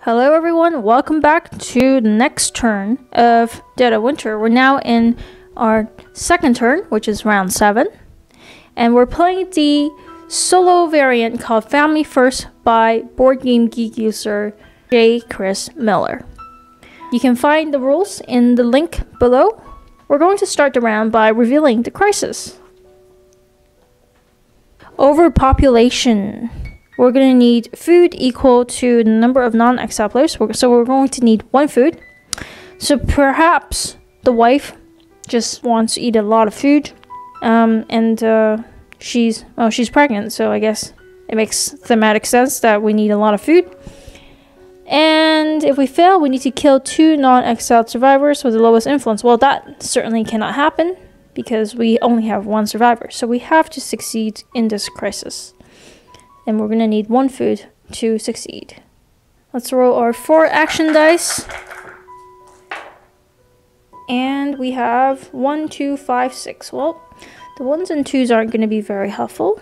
Hello everyone, welcome back to the next turn of Dead of Winter. We're now in our second turn, which is round 7. And we're playing the solo variant called Family First by Board Game Geek user J. Chris Miller. You can find the rules in the link below. We're going to start the round by revealing the crisis. Overpopulation. We're going to need food equal to the number of non-exile players. So we're going to need 1 food. So perhaps the wife just wants to eat a lot of food. She's pregnant, so I guess it makes thematic sense that we need a lot of food. And if we fail, we need to kill 2 non-exiled survivors with the lowest influence. Well, that certainly cannot happen because we only have 1 survivor. So we have to succeed in this crisis. And we're going to need 1 food to succeed. Let's roll our 4 action dice. And we have 1, 2, 5, 6. Well, the 1s and 2s aren't going to be very helpful.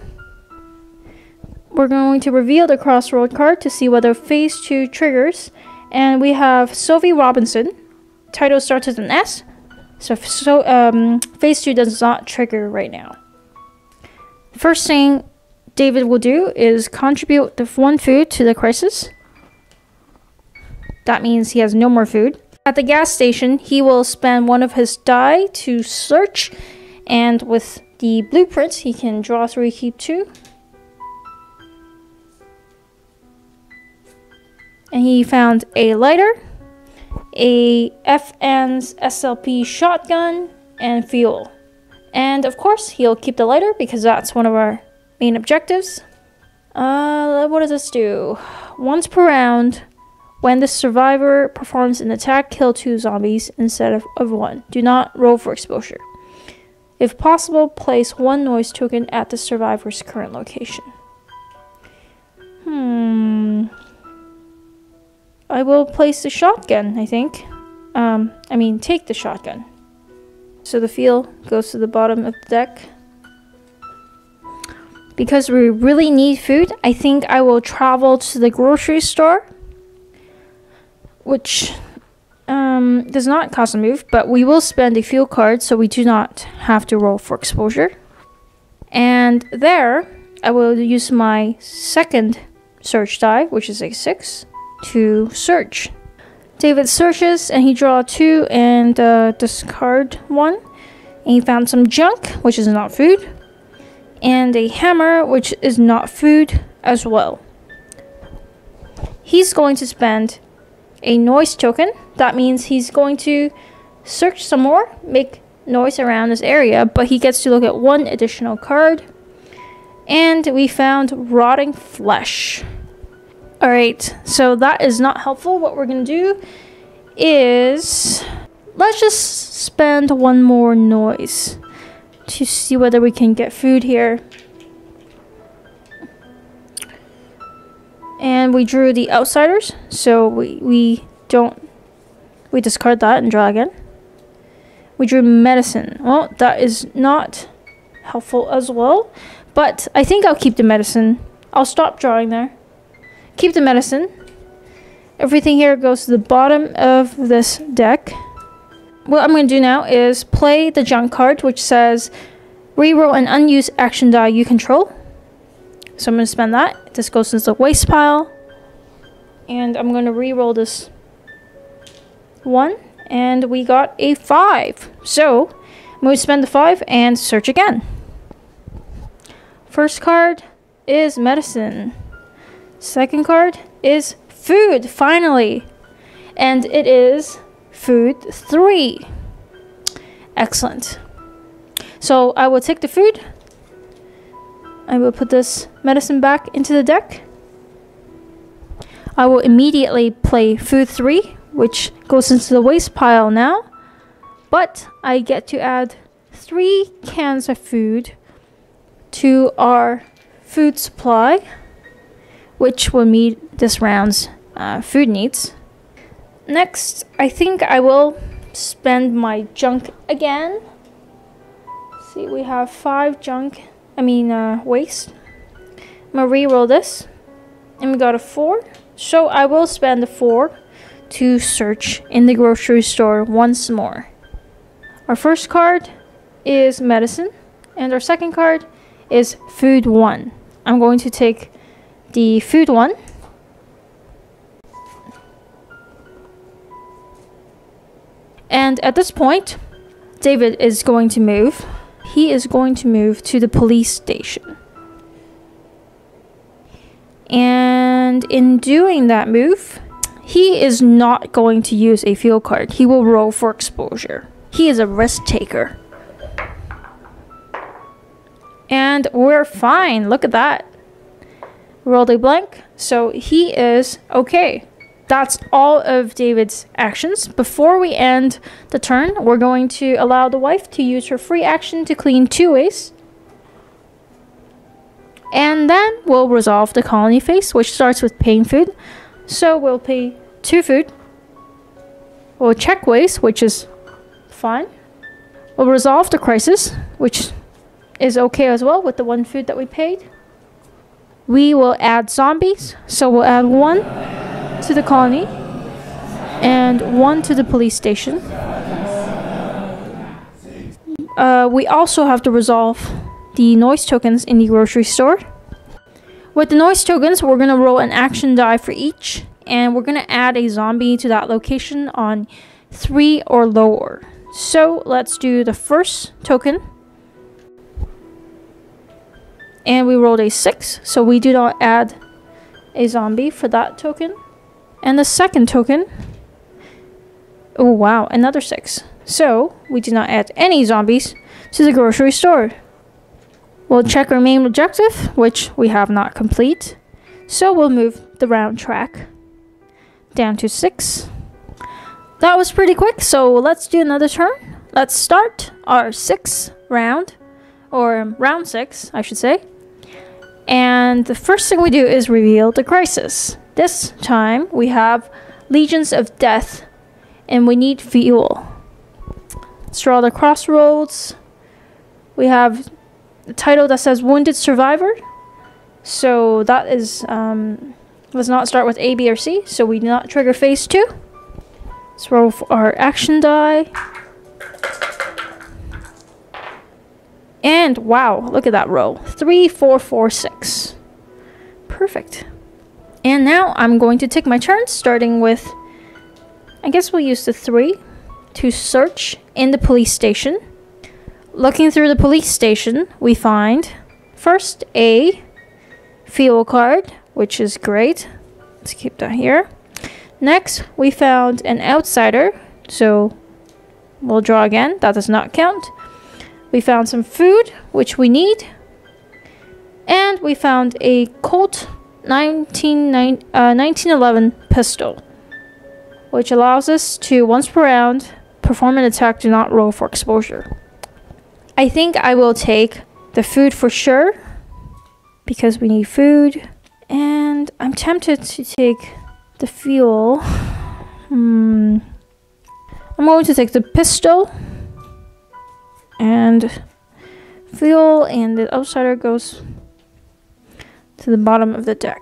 We're going to reveal the crossroad card to see whether phase 2 triggers. And we have Sophie Robinson. Title starts with an S. So phase 2 does not trigger right now. First thing David will do is contribute the 1 food to the crisis. That means he has no more food. At the gas station, he will spend 1 of his die to search, and with the blueprints, he can draw 3, keep 2. And he found a lighter, a FN's SLP shotgun, and fuel. And of course, he'll keep the lighter because that's one of our main objectives. What does this do? Once per round, when the survivor performs an attack, kill 2 zombies instead of 1. Do not roll for exposure. If possible, place 1 noise token at the survivor's current location. I will place the shotgun, I think. Take the shotgun. So the fuel goes to the bottom of the deck. Because we really need food, I think I will travel to the grocery store, which does not cost a move, but we will spend a fuel card so we do not have to roll for exposure. And there, I will use my second search die, which is a 6, to search. David searches and he draws 2 and discard 1. And he found some junk, which is not food. And a hammer, which is not food as well. He's going to spend a noise token. That means he's going to search some more, make noise around this area, but he gets to look at 1 additional card. And we found rotting flesh. Alright, so that is not helpful. What we're going to do is let's just spend 1 more noise to see whether we can get food here. And we drew the outsiders, so we discard that and draw again. We drew medicine. Well, that is not helpful as well, but I think I'll keep the medicine. I'll stop drawing there. Keep the medicine. Everything here goes to the bottom of this deck. What I'm going to do now is play the junk card, which says reroll an unused action die you control. So I'm going to spend that. This goes into the waste pile. And I'm going to reroll this 1. And we got a 5. So I'm going to spend the 5 and search again. First card is medicine. Second card is food, finally. And it is food 3. Excellent. So I will take the food. I will put this medicine back into the deck. I will immediately play food 3, which goes into the waste pile now. But I get to add 3 cans of food to our food supply, which will meet this round's food needs. Next, I think I will spend my junk again. See, we have 5 waste. I'm gonna re-roll this. And we got a 4. So I will spend the 4 to search in the grocery store once more. Our first card is medicine, and our second card is food 1. I'm going to take the food 1. And at this point, David is going to move. He is going to move to the police station. And in doing that move, he is not going to use a fuel card. He will roll for exposure. He is a risk taker. And we're fine. Look at that. Rolled a blank. So he is okay. That's all of David's actions. Before we end the turn, we're going to allow the wife to use her free action to clean 2 ways. And then we'll resolve the colony phase, which starts with paying food. So we'll pay 2 food. We'll check waste, which is fine. We'll resolve the crisis, which is okay as well with the 1 food that we paid. We will add zombies. So we'll add 1 to the colony and 1 to the police station. We also have to resolve the noise tokens in the grocery store. With the noise tokens, we're going to roll an action die for each, and we're going to add a zombie to that location on 3 or lower. So let's do the first token. And we rolled a 6, so we do not add a zombie for that token. And the second token, oh wow, another 6. So we do not add any zombies to the grocery store. We'll check our main objective, which we have not complete. So we'll move the round track down to 6. That was pretty quick, so let's do another turn. Let's start our 6th round, or round 6, I should say. And the first thing we do is reveal the crisis. This time we have Legions of Death, and we need fuel. Let's draw the crossroads. We have the title that says Wounded Survivor. So that is, let's not start with A, B, or C, so we do not trigger phase 2. Let's roll for our action die. And wow, look at that roll. 3, 4, 4, 6. Perfect. And now I'm going to take my turn, starting with, I guess we'll use the 3 to search in the police station. Looking through the police station, we find first a fuel card, which is great. Let's keep that here. Next, we found an outsider, so we'll draw again. That does not count. We found some food, which we need. And we found a Colt 1911 pistol, which allows us to, once per round, perform an attack, do not roll for exposure. I think I will take the food for sure, because we need food. And I'm tempted to take the fuel. I'm going to take the pistol and fuel, and the outsider goes to the bottom of the deck.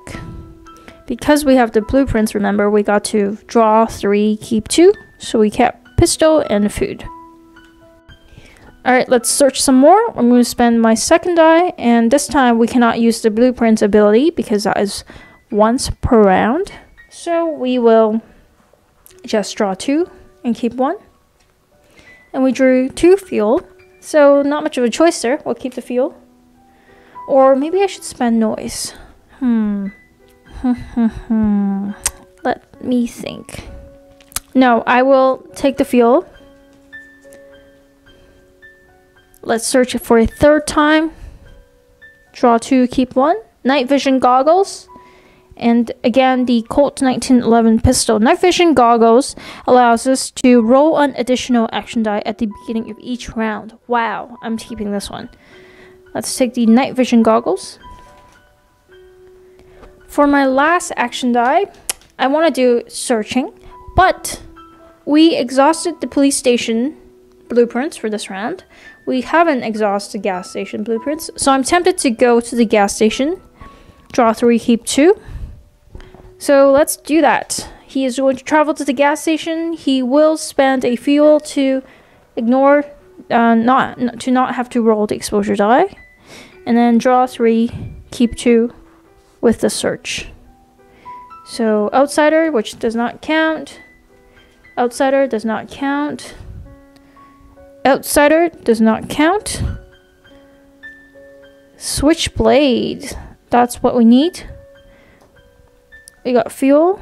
Because we have the blueprints, remember, we got to draw 3, keep 2, so we kept pistol and food. Alright, let's search some more. I'm going to spend my second die, and this time we cannot use the blueprints ability because that is once per round. So we will just draw 2 and keep 1. And we drew 2 fuel, so not much of a choice there. We'll keep the fuel. Or maybe I should spend noise. Let me think. No, I will take the fuel. Let's search it for a 3rd time. Draw 2, keep 1. Night vision goggles. And again, the Colt 1911 pistol. Night vision goggles allows us to roll an additional action die at the beginning of each round. Wow, I'm keeping this one. Let's take the night vision goggles. For my last action die, I want to do searching, but we exhausted the police station blueprints for this round. We haven't exhausted gas station blueprints, so I'm tempted to go to the gas station. Draw 3, keep 2. So let's do that. He is going to travel to the gas station. He will spend a fuel to ignore, not have to roll the exposure die. And then draw 3, keep 2 with the search. So outsider, which does not count. Outsider does not count. Outsider does not count. Switchblade, that's what we need. We got fuel.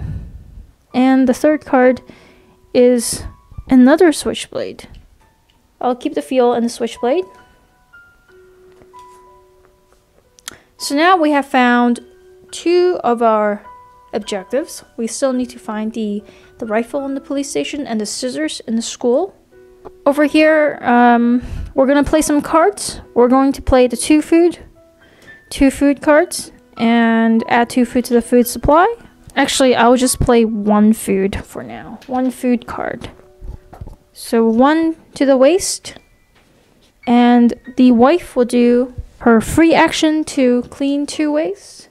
And the third card is another switchblade. I'll keep the fuel and the switchblade. So now we have found 2 of our objectives. We still need to find the rifle in the police station and the scissors in the school. Over here, we're going to play some cards. We're going to play the 2 food cards and add 2 food to the food supply. Actually, I'll just play 1 food for now. 1 food card. So 1 to the waist. And the wife will do her free action to clean 2 waste.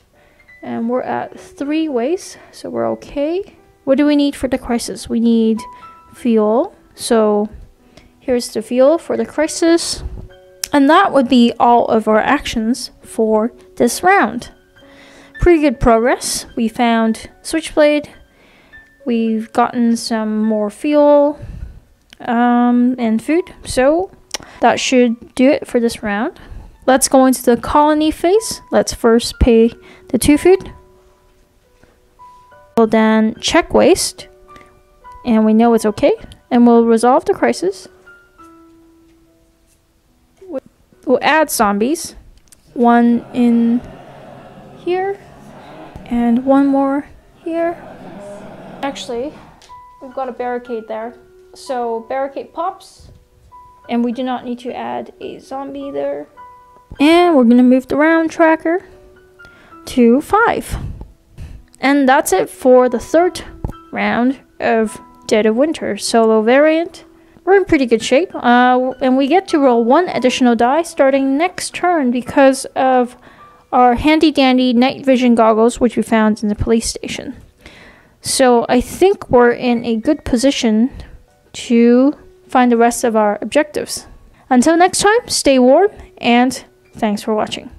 And we're at 3 waste, so we're okay. What do we need for the crisis? We need fuel. So here's the fuel for the crisis. And that would be all of our actions for this round. Pretty good progress. We found switchblade. We've gotten some more fuel and food. So that should do it for this round. Let's go into the colony phase. Let's first pay the 2 food. We'll then check waste. And we know it's okay. And we'll resolve the crisis. We'll add zombies. 1 in here. And 1 more here. Actually, we've got a barricade there. So barricade pops. And we do not need to add a zombie there. And we're going to move the round tracker to 5. And that's it for the 3rd round of Dead of Winter solo variant. We're in pretty good shape. And we get to roll 1 additional die starting next turn because of our handy dandy night vision goggles, which we found in the police station. So I think we're in a good position to find the rest of our objectives. Until next time, stay warm and thanks for watching.